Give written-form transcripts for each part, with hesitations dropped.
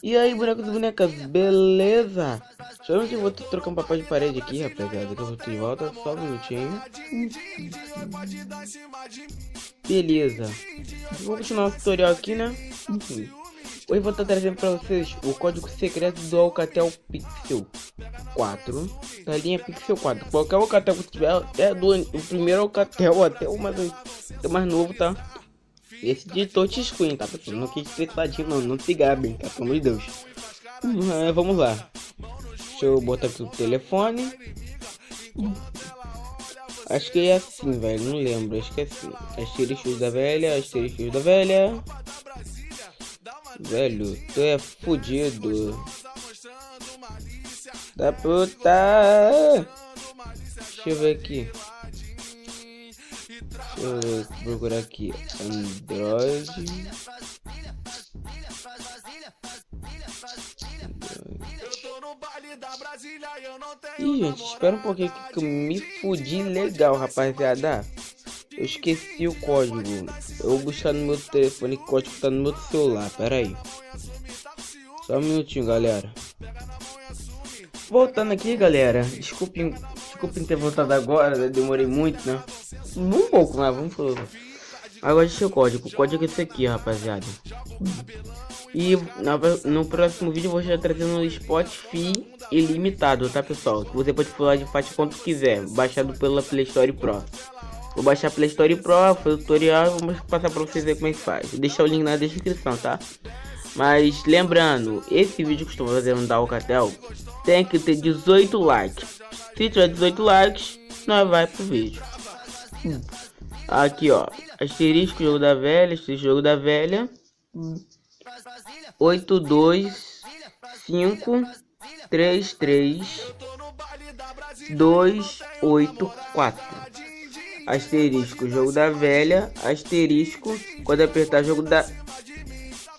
E aí, bonecos e bonecas, beleza? Só que eu vou trocar um papel de parede aqui, rapaziada, que eu vou ter de volta, só um minutinho. Beleza. Vou continuar o tutorial aqui, né? Hoje eu vou estar trazendo para vocês o código secreto do Alcatel Pixel 4, da linha Pixel 4. Qualquer Alcatel que tiver, até o primeiro Alcatel até o mais novo, tá? Esse de touchscreen, tá, pessoal? Não quis tecladinho, não se gabem, tá? Pelo amor de Deus. Vamos lá. Deixa eu botar aqui o telefone. Acho que é assim, velho. Não lembro. Acho que é assim. Asteriscos da velha, asteriscos da velha. Velho, tu é fudido. Da puta. Deixa eu ver aqui. Deixa eu procurar aqui. Android. Ih, gente, espera um pouquinho que eu me fudi legal, rapaziada. Eu esqueci o código. Eu vou buscar no meu telefone, que o código tá no meu celular. Pera aí. Só um minutinho, galera. Voltando aqui, galera. Desculpem ter voltado agora, né? Demorei muito, né? Um pouco, mas vamos falar. Agora deixa o código. O código é esse aqui, rapaziada. E no próximo vídeo eu vou estar trazendo o Spotify ilimitado, tá, pessoal? Você pode pular de faixa quanto quiser, baixado pela Play Store Pro. Vou baixar a Play Store Pro, foi o tutorial, vou passar pra vocês ver como é que faz. Vou deixar o link na descrição, tá? Mas lembrando, esse vídeo que estou fazendo da Alcatel tem que ter 18 likes. Se tiver 18 likes, nós vai pro vídeo. Aqui, ó, asterisco jogo da velha, asterisco jogo da velha. 825332842. Asterisco jogo da velha, asterisco quando apertar jogo da...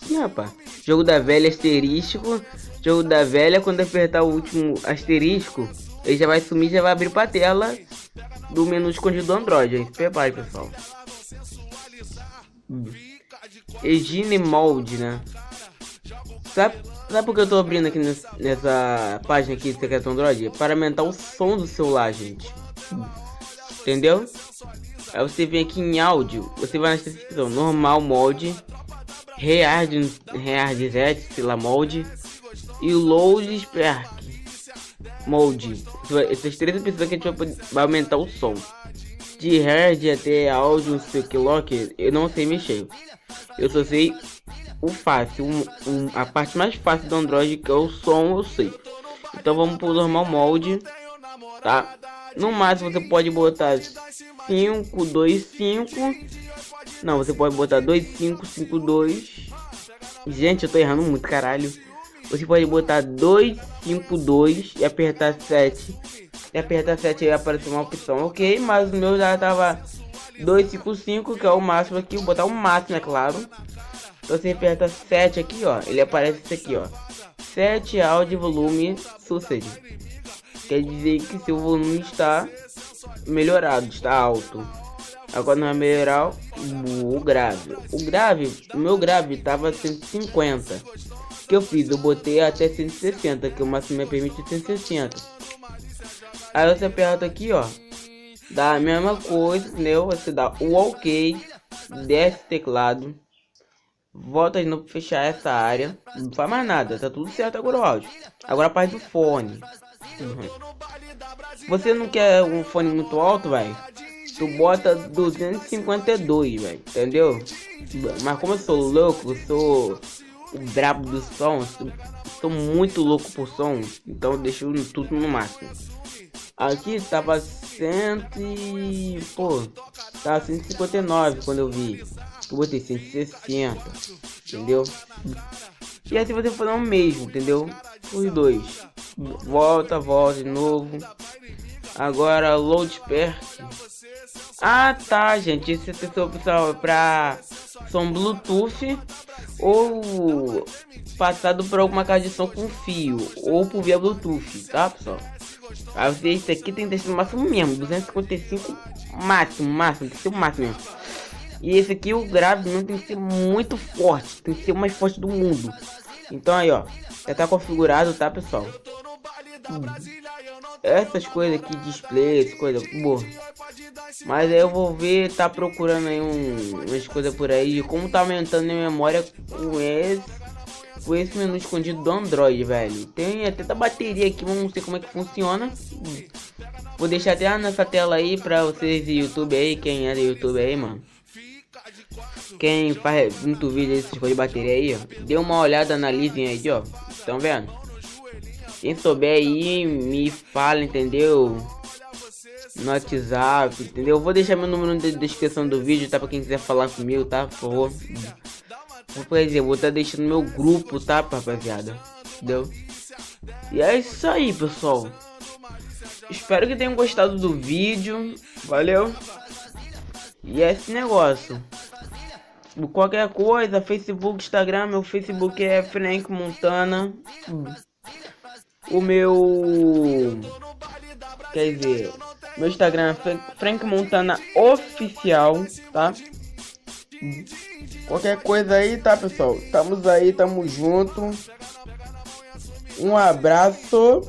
Ih, rapaz, jogo da velha, asterisco jogo da velha, quando apertar o último asterisco ele já vai sumir, já vai abrir pra tela do menu escondido do Android, hein? Se prepare, pessoal. Engine Mode, né? Sabe por que eu tô abrindo aqui nessa página aqui do Secreto Android? Para aumentar o som do celular, gente. Entendeu? Aí você vem aqui em áudio, você vai na descrição, normal mode, reard set, sei lá, mode, e load spark mode. Essas três opções que a gente vai aumentar o som. De hard até áudio, não sei o que lock, eu não sei mexer. Eu só sei o fácil, a parte mais fácil do Android, que é o som, eu sei. Então vamos pro normal mode, tá? No máximo você pode botar 525. Não, você pode botar 2552. Gente, eu tô errando muito, caralho. Você pode botar 252 e apertar 7. E apertar 7 aí aparece uma opção, ok? Mas o meu já tava 255, que é o máximo aqui. Vou botar o máximo, é claro. Então você aperta 7 aqui, ó. Ele aparece isso aqui, ó. 7 áudio volume sucede. Quer dizer que seu volume está melhorado, está alto. Agora não vai melhorar o grave. O meu grave tava 150. O que eu fiz? Eu botei até 160, que o máximo me permite 160. Aí você aperta aqui, ó. Dá a mesma coisa, entendeu? Você dá o OK, desce o teclado, volta de novo pra fechar essa área. Não faz mais nada, tá tudo certo agora o áudio. Agora a parte do fone. Você não quer um fone muito alto, velho? Tu bota 252, velho, entendeu? Mas como eu sou louco, eu sou o brabo do som, sou muito louco por som, então eu deixo tudo no máximo. Aqui tava 159 quando eu vi. Eu botei 160, entendeu? E assim você fazer o mesmo, entendeu? Os dois. Volta de novo. Agora load spark. Ah, tá, gente. Esse é opção para som Bluetooth ou passado por alguma caixa de som com fio ou por via Bluetooth, tá, pessoal? Aí você, esse aqui tem que deixar no máximo mesmo, 255 máximo, tem que ser o máximo mesmo. E esse aqui, o grave não tem que ser muito forte, tem que ser o mais forte do mundo. Então aí, ó, já tá configurado, tá, pessoal? Essas coisas aqui, display, essas coisas, boa. Mas aí eu vou ver, tá procurando aí umas coisas por aí de como tá aumentando a memória com esse menu escondido do Android, velho. Tem até da bateria aqui, vamos ver como é que funciona. Vou deixar até nessa tela aí pra vocês de YouTube aí, quem é do YouTube aí, mano. Quem faz muito vídeo desse tipo de bateria aí, ó, dê uma olhada, analisem aí, ó. Estão vendo? Quem souber aí, me fala, entendeu? No WhatsApp, entendeu? Eu vou deixar meu número na descrição do vídeo, tá? Pra quem quiser falar comigo, tá? Por favor. Quer dizer, vou estar deixando meu grupo, tá, rapaziada? Entendeu? E é isso aí, pessoal. Espero que tenham gostado do vídeo. Valeu. E é esse negócio. Qualquer coisa, Facebook, Instagram, meu Facebook é Frank Montana. O meu... Quer dizer, meu Instagram é Frank Montana Oficial, tá? Qualquer coisa aí, tá, pessoal? Estamos aí, tamo junto. Um abraço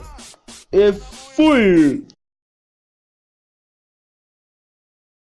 e fui!